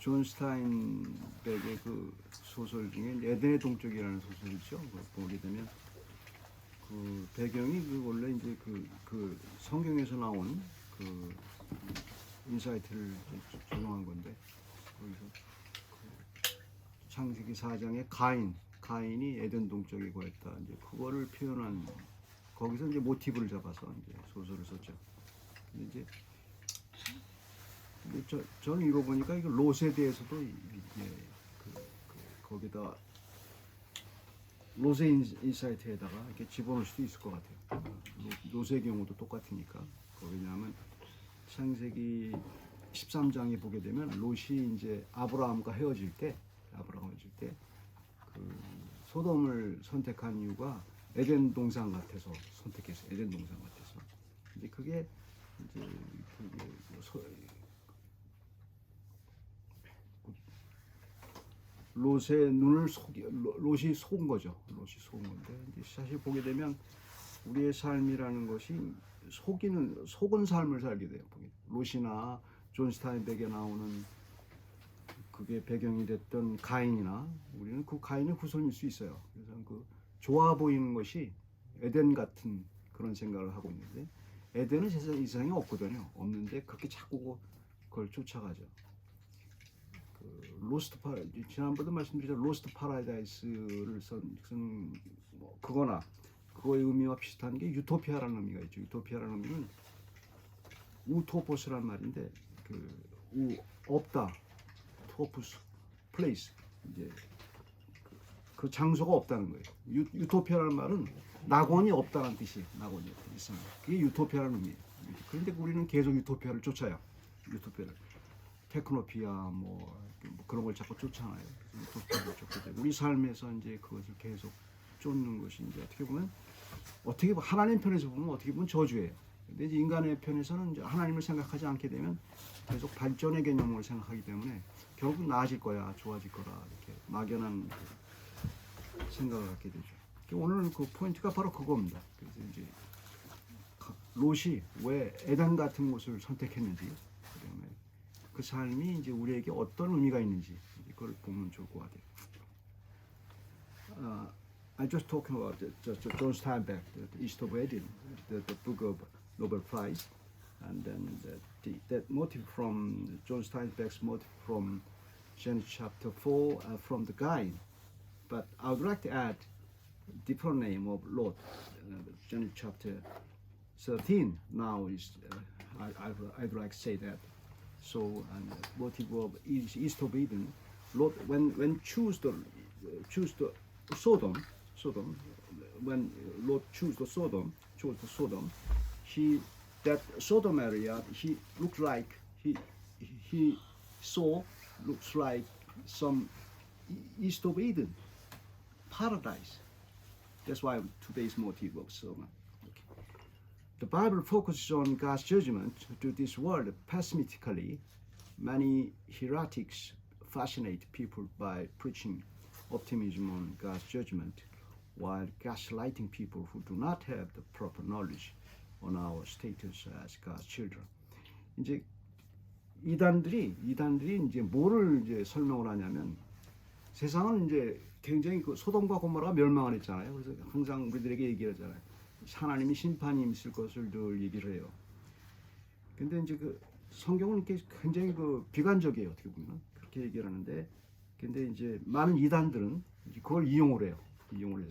존 스타인백의 그 소설 중에 에덴의 동쪽이라는 소설이 있죠. 보게 되면 그 배경이 그 원래 이제 그 성경에서 나온 그 인사이트를 조정한 건데, 거기서 그 창세기 4장에 가인이 에덴 동쪽에 거했다. 이제 그거를 표현한, 거기서 이제 모티브를 잡아서 이제 소설을 썼죠. 근데 저는 읽어보니까 이거 롯에 대해서도 거기다 롯의 인사이트에다가 이렇게 집어넣을 수도 있을 것 같아요. 롯의 경우도 똑같으니까. 왜냐하면 창세기 13장에 보게 되면 롯이 이제 아브라함과 헤어질 때 그 소돔을 선택한 이유가 에덴 동산 같아서 선택해서, 에덴 동산 같아서. 근데 그게 이제 롯의 눈을 롯이 속은 거죠. 롯이 속은 건데, 사실 보게 되면 우리의 삶이라는 것이 속은 삶을 살게 돼요. 롯이나 존 스타인백에 나오는 그게 배경이 됐던 가인이나, 우리는 그 가인의 후손일 수 있어요. 그래서 그 좋아 보이는 것이 에덴 같은 그런 생각을 하고 있는데, 에덴은 세상에 없거든요. 없는데 그렇게 자꾸 그걸 쫓아가죠. 지난번에도 말씀드렸죠. 로스트 파라다이스를 쓴 그거나 그거의 의미와 비슷한 게 유토피아라는 의미가 있죠. 유토피아라는 의미는 우토포스란 말인데, 없다, 토푸스, 플레이스, 이제 그 장소가 없다는 거예요. 유토피아라는 말은 낙원이 없다는 뜻이에요. 낙원이 있어요. 그게 유토피아라는 의미예요. 그런데 우리는 계속 유토피아를 쫓아요. 유토피아를. 테크노피아 뭐 그런 걸 자꾸 쫓아나요. 유토피아를 쫓게 되고, 우리 삶에서 이제 그것을 계속 쫓는 것이 이제 어떻게 하나님 편에서 보면 어떻게 보면 저주예요. 근데 이제 인간의 편에서는 이제 하나님을 생각하지 않게 되면 계속 발전의 개념을 생각하기 때문에 결국 나아질 거야, 좋아질 거라, 이렇게 막연한 생각을 갖게 되죠. 오늘 그 포인트가 바로 그겁니다. 그래서 이제 롯이 왜 에덴 같은 곳을 선택했는지, 그다음에 그 삶이 이제 우리에게 어떤 의미가 있는지 그걸 보면 좋을 것 같아요. I just talking about John Steinbeck, the East of Eden, the book of Nobel Prize, and then that motive from John Steinbeck's motive from Genesis chapter 4 from the guy. But I would like to add different name of Lot. Genesis chapter 13 now is I'd like to say that. So, and motive of East of Eden, Lot when choose the Sodom, when Lot chose the Sodom, that Sodom area he looked like he saw looks like some East of Eden, paradise. That's why today's motive of Sodom. The Bible focuses on God's judgment to this world pessimistically. Many heretics fascinate people by preaching optimism on God's judgment, while gaslighting people who do not have the proper knowledge on our status as God's children. 이제 이단들이 이제 뭐를 이제 설명을 하냐면, 세상은 이제 굉장히 그 소돔과 고모라가 멸망을 했잖아요. 그래서 항상 우리들에게 얘기를 하잖아요. 하나님이 심판이 있을 것을 늘 얘기를 해요. 근데 이제 그 성경은 이렇게 굉장히 그 비관적이에요. 어떻게 보면 그렇게 얘기를 하는데, 근데 이제 많은 이단들은 그걸 이용을 해요. 이용을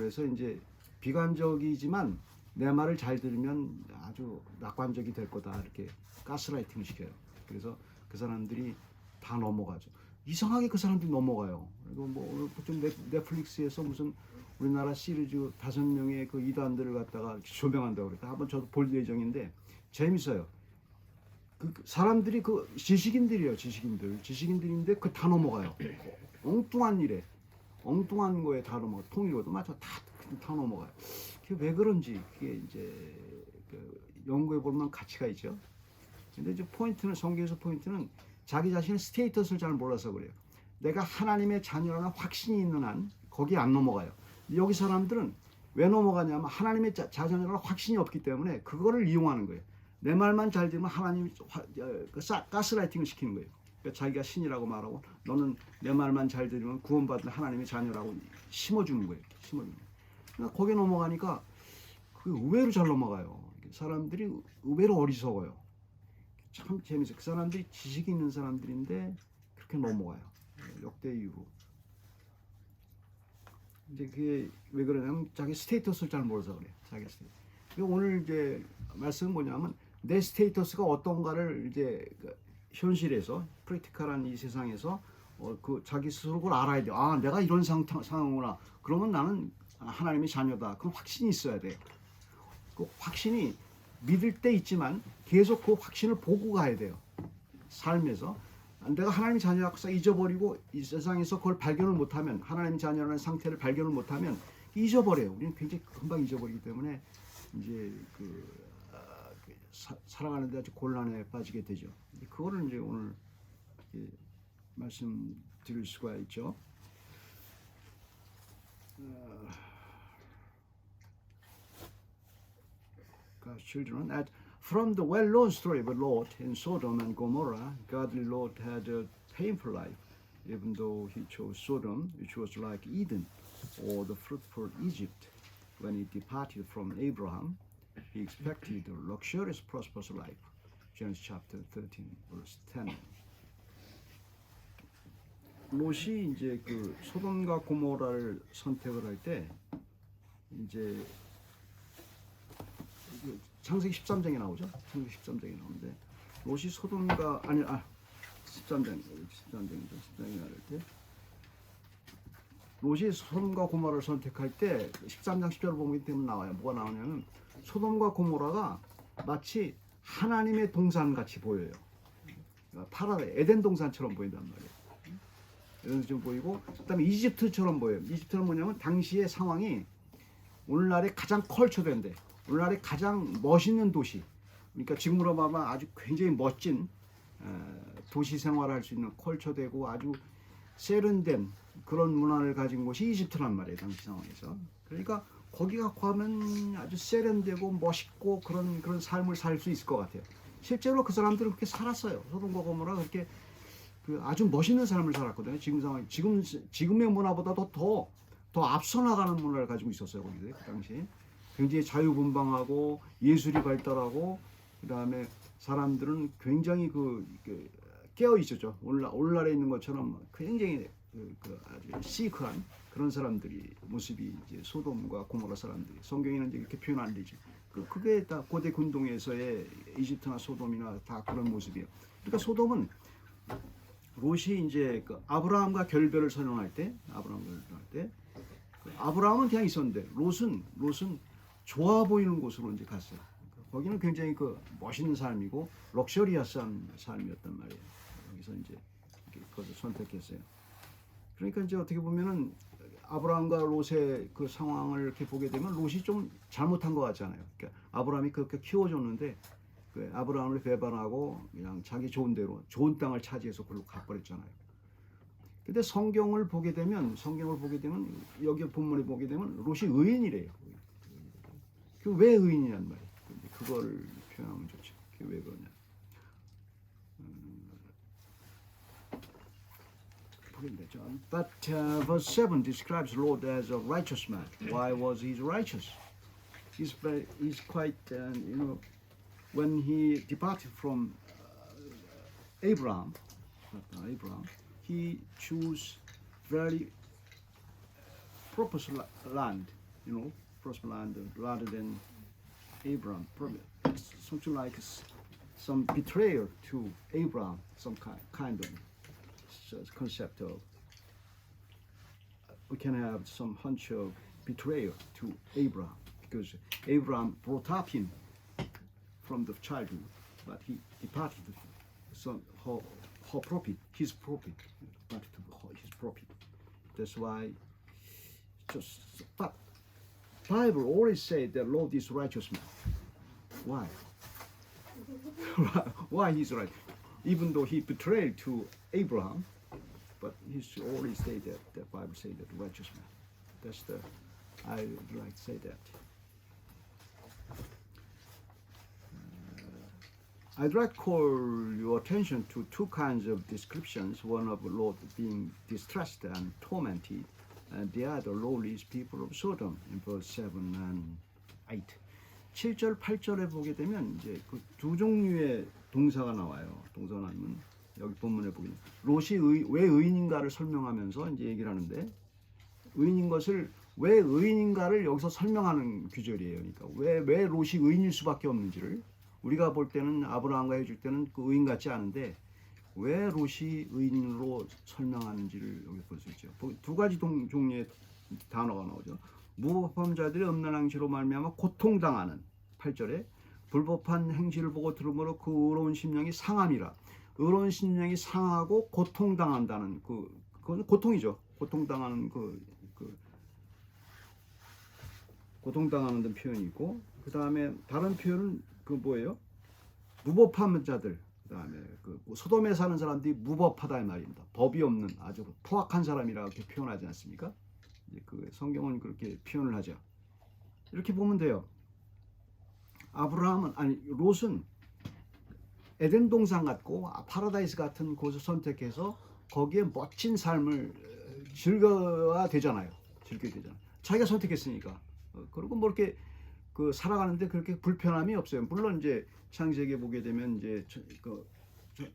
해서 이제 비관적이지만 내 말을 잘 들으면 아주 낙관적이 될 거다, 이렇게 가스라이팅을 시켜요. 그래서 그 사람들이 다 넘어가죠. 이상하게 그 사람들이 넘어가요. 그리고 뭐 오늘 좀 넷플릭스에서 무슨 우리나라 시리즈 5명의 그 이단들을 갖다가 조명한다고 그랬다. 한번 저도 볼 예정인데 재밌어요. 그 사람들이 그 지식인들인데 그 다 넘어가요. 엉뚱한 일에, 엉뚱한 거에 다 넘어가. 통일어도 맞아, 다 넘어가요. 그게 왜 그런지, 그게 이제 그 연구해 보면 가치가 있죠. 근데 이제 성경에서 포인트는 자기 자신의 스테이터스를 잘 몰라서 그래요. 내가 하나님의 자녀라는 확신이 있는 한 거기에 안 넘어가요. 여기 사람들은 왜 넘어가냐면 하나님의 자녀라는 확신이 없기 때문에 그거를 이용하는 거예요. 내 말만 잘 들으면 하나님이 가스라이팅을 시키는 거예요. 그러니까 자기가 신이라고 말하고 너는 내 말만 잘 들으면 구원받는 하나님의 자녀라고 심어주는 거예요. 심어주는 거예요. 그러니까 거기에 넘어가니까 그 의외로 잘 넘어가요. 사람들이 의외로 어리석어요. 참 재밌어요. 그 사람들이 지식이 있는 사람들인데 그렇게 넘어가요. 역대 이후로. 이제 그게 왜 그러냐면 자기 스테이터스를 잘 몰라서 그래요. 자기 스테이터스. 오늘 이제 말씀은 뭐냐면 내 스테이터스가 어떤가를 이제 현실에서 프랙티컬한 이 세상에서 그 자기 스스로 그걸 알아야 돼요. 아, 내가 이런 상황이구나. 그러면 나는 하나님의 자녀다. 그럼 확신이 있어야 돼요. 그 확신이 믿을 때 있지만 계속 그 확신을 보고 가야 돼요. 삶에서. 내가 하나님의 자녀라고 잊어버리고 이 세상에서 그걸 발견을 못하면 하나님의 자녀라는 상태를 발견을 못하면 잊어버려요. 우리는 굉장히 금방 잊어버리기 때문에 이제 살아가는데 아주 곤란에 빠지게 되죠. 그거를 이제 오늘 말씀드릴 수가 있죠. God's children. From the well-known story of Lot in Sodom and Gomorrah, godly Lot had a painful life, even though he chose Sodom, which was like Eden, or the fruitful Egypt. When he departed from Abraham, he expected a luxurious, prosperous life. Genesis chapter 13, verse 10. 롯이 이제 그 소돔과 고모라를 선택을 할 때 이제 창세기 13장에 나오죠. 창세기 13장에 나오는데 롯이 소돔과 13장이죠. 13장에 나올 때 롯이 소돔과 고모라를 선택할 때 13장 10절을 보기 때문에 나와요. 뭐가 나오냐면 소돔과 고모라가 마치 하나님의 동산 같이 보여요. 파라다이 에덴 동산처럼 보인단 말이에요. 에덴 좀 보이고 그다음에 이집트처럼 보여요. 이집트는 뭐냐면 당시의 상황이 오늘날의 가장 컬처된데 오늘날의 가장 멋있는 도시. 그러니까 지금으로 보면 아주 굉장히 멋진 도시 생활을 할 수 있는 컬처되고 아주 세련된 그런 문화를 가진 곳이 이집트란 말이에요. 당시 상황에서. 그러니까 거기가 가면 아주 세련되고 멋있고 그런 삶을 살 수 있을 것 같아요. 실제로 그 사람들은 그렇게 살았어요. 소돔과 고모라 그렇게 아주 멋있는 삶을 살았거든요. 지금 상황, 지금의 문화보다도 더 앞서 나가는 문화를 가지고 있었어요. 거기서 그 당시 굉장히 자유분방하고 예술이 발달하고 그다음에 사람들은 굉장히 깨어 있었죠. 오늘날에 있는 것처럼 굉장히 아주 시크한 그런 사람들이 모습이 이제 소돔과 고모라 사람들이 성경에는 이제 이렇게 표현 안 되죠. 그게 다 고대 군동에서의 이집트나 소돔이나 다 그런 모습이에요. 그러니까 소돔은 롯이 이제 아브라함과 결별을 선언할 때, 아브라함은 그냥 있었는데 롯은 좋아 보이는 곳으로 이제 갔어요. 거기는 굉장히 멋있는 삶이고 럭셔리어스한 삶이었단 말이에요. 여기서 이제 그것을 선택했어요. 그러니까 이제 어떻게 보면은 아브라함과 롯의 그 상황을 이렇게 보게 되면 롯이 좀 잘못한 것 같잖아요. 그러니까 아브라함이 그렇게 키워줬는데 아브라함을 배반하고 그냥 자기 좋은 대로 좋은 땅을 차지해서 그걸로 가버렸잖아요. 근데 성경을 보게 되면 여기 본문에 보게 되면 롯이 의인이래요. 왜 의인이란 말이에요. 그걸 표현하면 좋죠. 그게 왜 그러냐. But verse 7 describes Lot as a righteous man. Why was he righteous? He's quite, when he departed from Abraham, he chose very prosperous land, prosperous land rather than Abraham. Something like some betrayal to Abraham, some kind of concept of we can have some hunch of betrayal to Abraham because Abraham brought up him from the childhood, but he departed his profit, That's why. But Bible always say that Lord is righteous man. Why? Why he's right? Even though he betrayed to Abraham, but he always say that the Bible say that righteous man. I would like to say that. I'd like to call your attention to two kinds of descriptions. One of Lot being distressed and tormented, and the other lowly people of Sodom in verse 7 and 8. 7절, 8절에 보게 되면 이제 그 두 종류의 동사가 나와요. 동사가 나면 여기 본문에 보게 되면 롯이 왜 의인인가를 설명하면서 이제 얘기를 하는데 의인인 것을 왜 의인인가를 여기서 설명하는 구절이에요. 그러니까 왜 롯이 의인일 수밖에 없는지를 우리가 볼 때는 아브라함과 해줄 때는 그 의인 같지 않은데 왜 롯이 의인으로 설명하는지를 여기 볼 수 있죠. 두 가지 종류의 단어가 나오죠. 무법한 자들이 음란 행실로 말미암아 고통당하는 8절에 불법한 행실을 보고 들으므로 그 의로운 심령이 상함이라. 의로운 심령이 상하고 고통당한다는 그건 고통이죠. 고통당하는 고통당하는 표현이 있고 그 다음에 다른 표현은 그 뭐예요? 무법한 자들. 그 다음에 그 소돔에 사는 사람들이 무법하다 이 말입니다. 법이 없는 아주 포악한 사람이라고 이렇게 표현하지 않습니까? 그 성경은 그렇게 표현을 하죠. 이렇게 보면 돼요. 롯은 에덴 동산 같고 파라다이스 같은 곳을 선택해서 거기에 멋진 삶을 즐겨야 되잖아요. 자기가 선택했으니까. 그리고 뭐 이렇게 그 살아가는데 그렇게 불편함이 없어요. 물론 이제 창세기에 보게 되면 이제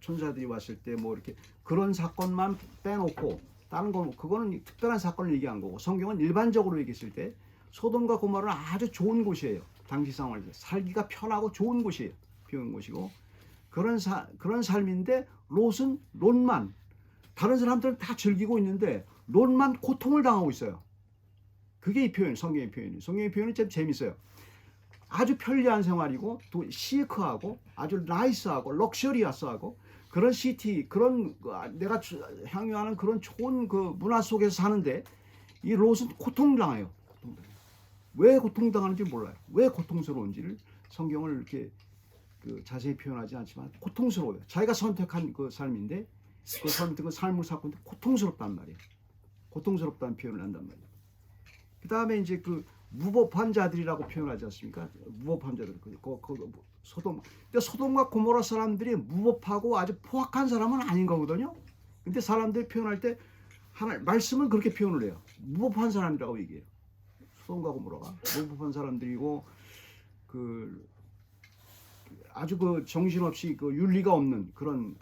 천사들이 왔을 때 뭐 이렇게 그런 사건만 빼놓고 다른 건 그거는 특별한 사건을 얘기한 거고 성경은 일반적으로 얘기했을 때 소돔과 고모라는 아주 좋은 곳이에요. 당시 상황에서 살기가 편하고 좋은 곳이에요. 좋은 곳이고 그런 삶인데 롯만 다른 사람들은 다 즐기고 있는데 롯만 고통을 당하고 있어요. 그게 이 표현, 성경의 표현이. 성경의 표현이 참 재밌어요. 아주 편리한 생활이고 또 시크하고 아주 나이스하고 럭셔리어스하고 그런 시티, 그런 내가 향유하는 그런 좋은 그 문화 속에서 사는데 이 롯은 고통당해요. 왜 고통당하는지 몰라요. 왜 고통스러운지를 성경을 이렇게 자세히 표현하지 않지만 고통스러워요. 자기가 선택한 그 삶인데 그 선택한 삶을 살고 있는데 고통스럽단 말이에요. 고통스럽다는 표현을 한단 말이에요. 그 다음에 이제 그 무법한 자들이라고 표현하지 않습니까? 무법한 자들. 근데 소돔과 고모라 사람들이 무법하고 아주 포악한 사람은 아닌 거거든요. 근데 사람들이 표현할 때 말씀은 그렇게 표현을 해요. 무법한 사람이라고 얘기해요. 소돔과 고모라가 무법한 사람들이고 아주 정신없이 윤리가 없는 그런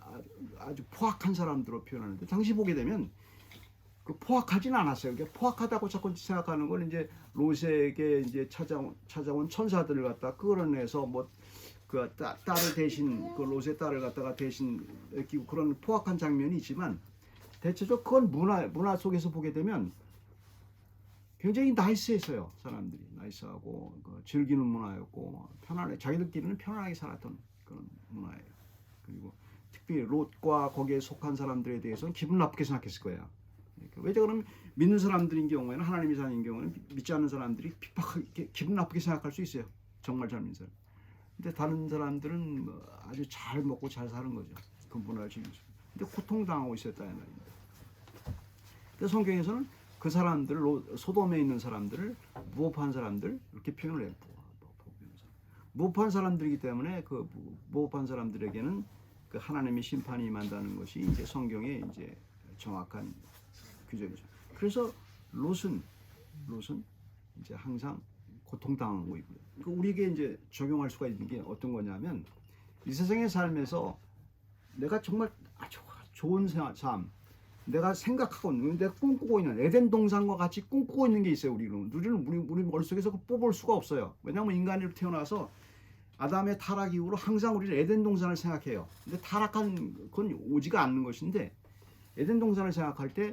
아주 포악한 사람들로 표현하는데 당시 보게 되면 포악하진 않았어요. 포악하다고 자꾸 생각하는 건 이제 롯에게 이제 찾아온 천사들을 갖다 끌어내서 딸을 대신 롯의 딸을 갖다가 대신 끼고 그런 포악한 장면이 있지만 대체적으로 그건 문화 속에서 보게 되면 굉장히 나이스했어요. 사람들이 나이스하고 즐기는 문화였고 자기들끼리는 편안하게 살았던 그런 문화예요. 그리고 특히 롯과 거기에 속한 사람들에 대해서는 기분 나쁘게 생각했을 거예요. 왜죠? 그러면 믿는 사람들인 경우에는 하나님이 사는 경우에는 믿지 않는 사람들이 핍박하게 기분 나쁘게 생각할 수 있어요. 정말 잘 믿는 사람. 근데 다른 사람들은 아주 잘 먹고 잘 사는 거죠. 그 문화를 즐기죠. 근데 고통당하고 있었다 이 말입니다. 근데 성경에서는 그 사람들 소돔에 있는 사람들을 무법한 사람들 이렇게 표현을 해요. 무법한 사람들이기 때문에 그 무법한 사람들에게는 그 하나님의 심판이 임한다는 것이 이제 성경의 이제 정확한 규정이죠. 그래서 롯은 이제 항상 고통당하고 있고요. 우리에게 이제 적용할 수가 있는 게 어떤 거냐면 이 세상의 삶에서 내가 정말 아주 좋은 삶, 내가 생각하고 있는, 내가 꿈꾸고 있는 에덴 동산과 같이 꿈꾸고 있는 게 있어요. 우리 머릿속에서 뽑을 수가 없어요. 왜냐하면 인간으로 태어나서 아담의 타락 이후로 항상 우리는 에덴 동산을 생각해요. 근데 타락한 건 오지가 않는 것인데 에덴 동산을 생각할 때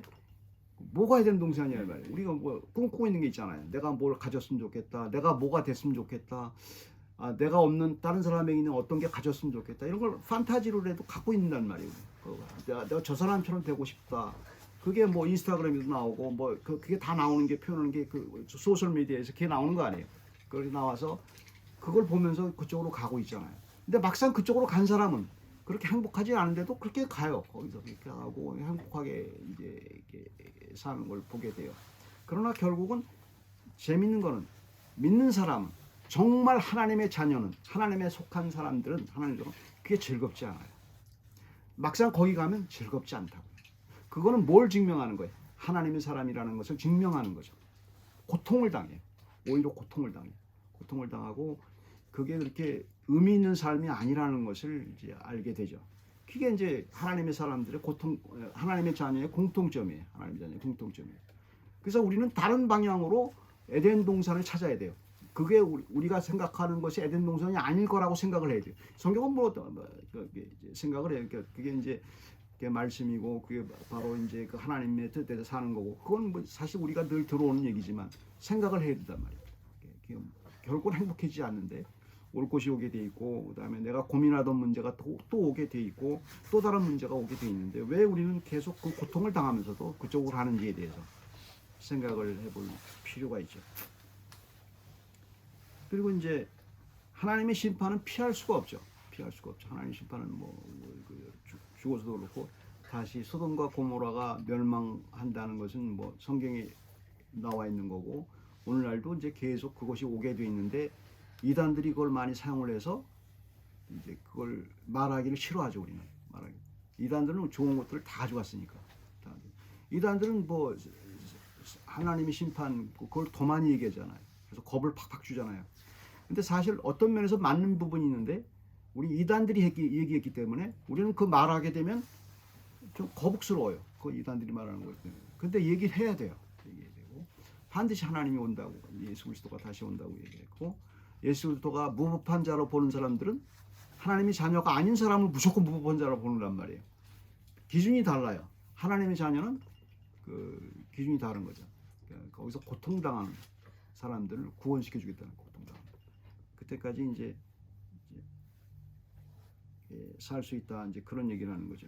뭐가 에덴 동산이야 말이에요. 우리가 꿈꾸고 있는 게 있잖아요. 내가 뭘 가졌으면 좋겠다. 내가 뭐가 됐으면 좋겠다. 내가 없는 다른 사람에게 있는 어떤 게 가졌으면 좋겠다. 이런 걸 판타지로라도 갖고 있는단 말이에요. 내가 저 사람처럼 되고 싶다. 그게 인스타그램에도 나오고 그게 다 나오는 게 표현하는 게 소셜 미디어에서 그게 나오는 거 아니에요. 그걸 나와서 그걸 보면서 그쪽으로 가고 있잖아요. 근데 막상 그쪽으로 간 사람은 그렇게 행복하지 않은데도 그렇게 가요. 거기서 그렇게 하고 행복하게 이제 이렇게 사는 걸 보게 돼요. 그러나 결국은 재밌는 거는 믿는 사람, 정말 하나님의 자녀는 하나님에 속한 사람들은 그게 즐겁지 않아요. 막상 거기 가면 즐겁지 않다고요. 그거는 뭘 증명하는 거예요? 하나님의 사람이라는 것을 증명하는 거죠. 고통을 당해요. 오히려 고통을 당해요. 고통을 당하고 그게 그렇게 의미 있는 삶이 아니라는 것을 이제 알게 되죠. 그게 이제 하나님의 사람들의 하나님의 자녀의 공통점이에요. 하나님의 자녀의 공통점이에요. 그래서 우리는 다른 방향으로 에덴 동산을 찾아야 돼요. 그게 우리가 생각하는 것이 에덴 동산이 아닐 거라고 생각을 해야 돼요. 성경은 생각을 해요. 그게 이제 말씀이고 그게 바로 이제 그 하나님의 뜻대로 사는 거고 그건 뭐 사실 우리가 늘 들어오는 얘기지만 생각을 해야 된단 말이에요. 결국은 행복해지지 않는데 올 것이 오게 돼 있고 그다음에 내가 고민하던 문제가 또 오게 돼 있고 또 다른 문제가 오게 돼 있는데 왜 우리는 계속 그 고통을 당하면서도 그쪽으로 하는지에 대해서 생각을 해볼 필요가 있죠. 그리고 이제 하나님의 심판은 피할 수가 없죠. 피할 수가 없죠. 하나님의 심판은 죽어서도 그렇고 다시 소돔과 고모라가 멸망한다는 것은 뭐 성경에 나와 있는 거고 오늘날도 이제 계속 그것이 오게 돼 있는데 이단들이 그걸 많이 사용을 해서 이제 그걸 말하기를 싫어하죠. 우리는 말하기. 이단들은 좋은 것들을 다 가져갔으니까. 이단들은 뭐 하나님의 심판 그걸 더 많이 얘기하잖아요. 그래서 겁을 팍팍 주잖아요. 근데 사실 어떤 면에서 맞는 부분이 있는데 우리 이단들이 얘기했기 때문에 우리는 그 말하게 되면 좀 거북스러워요. 그 이단들이 말하는 것 때문에. 근데 얘기를 해야 돼요. 얘기해야 되고 반드시 하나님이 온다고 예수 그리스도가 다시 온다고 얘기했고 예수 그리스도가 무법한 자로 보는 사람들은 하나님의 자녀가 아닌 사람을 무조건 무법한 자로 보는단 말이에요. 기준이 달라요. 하나님의 자녀는 그 기준이 다른 거죠. 그러니까 거기서 고통당하는 사람들을 구원시켜 주겠다는 고통당하는. 그때까지 이제 살 수 있다 이제 그런 얘기를 하는 거죠.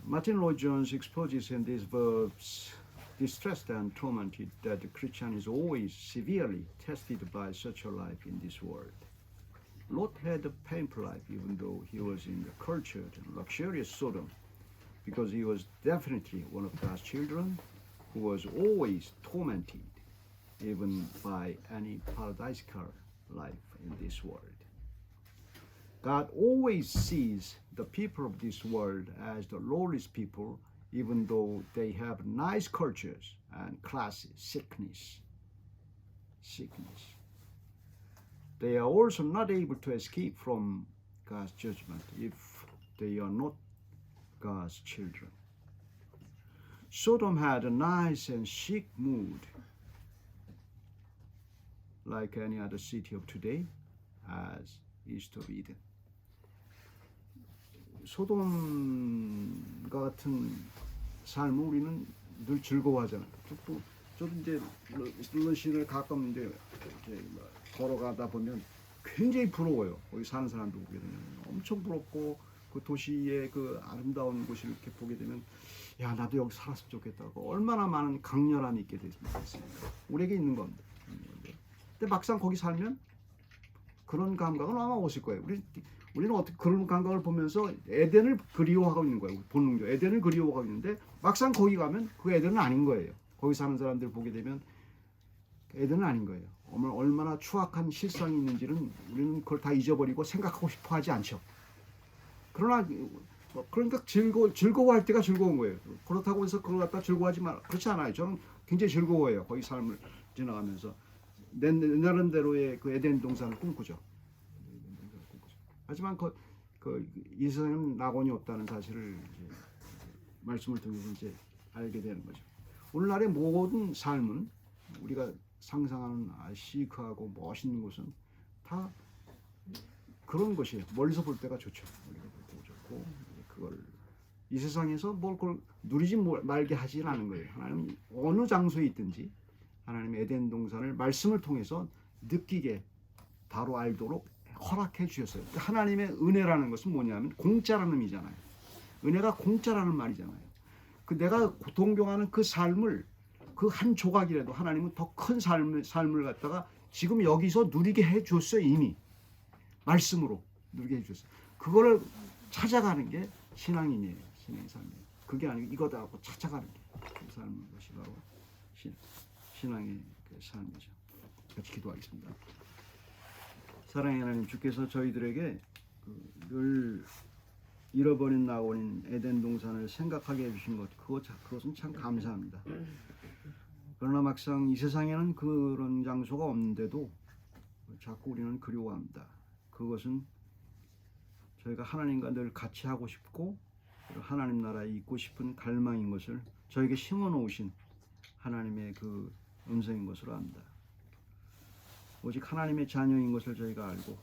Martin Lloyd-Jones exposes in these verbs distressed and tormented that the Christian is always severely tested by such a life in this world. Lot had a painful life even though he was in the cultured and luxurious Sodom because he was definitely one of God's children who was always tormented even by any paradisical life in this world. God always sees the people of this world as the lowliest people, even though they have nice cultures and classes, sickness. They are also not able to escape from God's judgment if they are not God's children. Sodom had a nice and chic mood, like any other city of today, as east of Eden. 소돔과 같은 삶을 우리는 늘 즐거워하잖아요. 저도 이제 런던시를 가끔 이제 걸어가다 보면 굉장히 부러워요. 거기 사는 사람들 보게 되면 엄청 부럽고 그 도시의 그 아름다운 곳을 이렇게 보게 되면 야 나도 여기 살았으면 좋겠다고 얼마나 많은 강렬함이 있게 되겠습니까? 우리에게 있는 건데. 근데 막상 거기 살면 그런 감각은 아마 오실 거예요. 우리는 어떻게 그런 감각을 보면서 에덴을 그리워하고 있는 거예요. 본능적으로 에덴을 그리워하고 있는데 막상 거기 가면 그 에덴은 아닌 거예요. 거기 사는 사람들 보게 되면 에덴은 아닌 거예요. 얼마나 추악한 실상이 있는지는 우리는 그걸 다 잊어버리고 생각하고 싶어 하지 않죠. 그러니까 즐거워할 때가 즐거운 거예요. 그렇다고 해서 그걸 갖다 즐거워하지 말 그렇지 않아요. 저는 굉장히 즐거워해요. 거기 삶을 지나가면서 내 나름대로의 그 에덴 동산을 꿈꾸죠. 하지만 이 세상에는 낙원이 없다는 사실을 이제 말씀을 통해서 이제 알게 되는 거죠. 오늘날의 모든 삶은 우리가 상상하는 시크하고 멋있는 것은 다 그런 것이에요. 멀리서 볼 때가 좋죠. 멀리서 볼 때가 좋고 그걸 이 세상에서 그걸 누리지 말게 하지는 않은 거예요. 하나님은 어느 장소에 있든지 하나님의 에덴 동산을 말씀을 통해서 느끼게 바로 알도록 허락해 주셨어요. 하나님의 은혜라는 것은 뭐냐면 공짜라는 의미잖아요. 은혜가 공짜라는 말이잖아요. 내가 동경하는 그 삶을 그 한 조각이라도 하나님은 더 큰 삶을 갖다가 지금 여기서 누리게 해 줬어요. 이미 말씀으로 누리게 해 줬어요. 그거를 찾아가는 게 신앙인이에요. 신앙의 삶이에요. 그게 아니고 이거다 하고 찾아가는 게 그 삶인 것이 바로 신앙의 그 삶이죠. 같이 기도하겠습니다. 사랑의 하나님, 주께서 저희들에게 늘 잃어버린 낙원인 에덴 동산을 생각하게 해주신 것, 그것은 참 감사합니다. 그러나 막상 이 세상에는 그런 장소가 없는데도 자꾸 우리는 그리워합니다. 그것은 저희가 하나님과 늘 같이 하고 싶고 하나님 나라에 있고 싶은 갈망인 것을 저에게 심어 놓으신 하나님의 그 음성인 것으로 압니다. 오직 하나님의 자녀인 것을 저희가 알고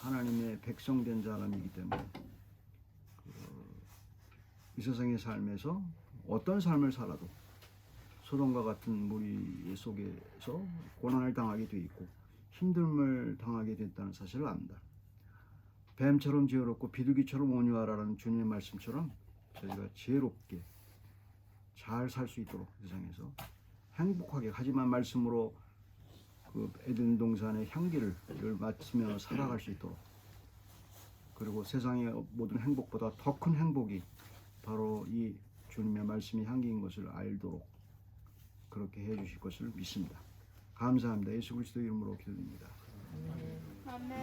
하나님의 백성된 사람이기 때문에 이 세상의 삶에서 어떤 삶을 살아도 소돔과 같은 무리 속에서 고난을 당하게 돼 있고 힘듦을 당하게 됐다는 사실을 압니다. 뱀처럼 지혜롭고 비둘기처럼 온유하라는 주님의 말씀처럼 저희가 지혜롭게 잘 살 수 있도록 세상에서 행복하게, 하지만 말씀으로 그 에덴 동산의 향기를 맡으며 살아갈 수 있도록, 그리고 세상의 모든 행복보다 더 큰 행복이 바로 이 주님의 말씀이 향기인 것을 알도록 그렇게 해주실 것을 믿습니다. 감사합니다. 예수 그리스도 이름으로 기도드립니다. 아멘.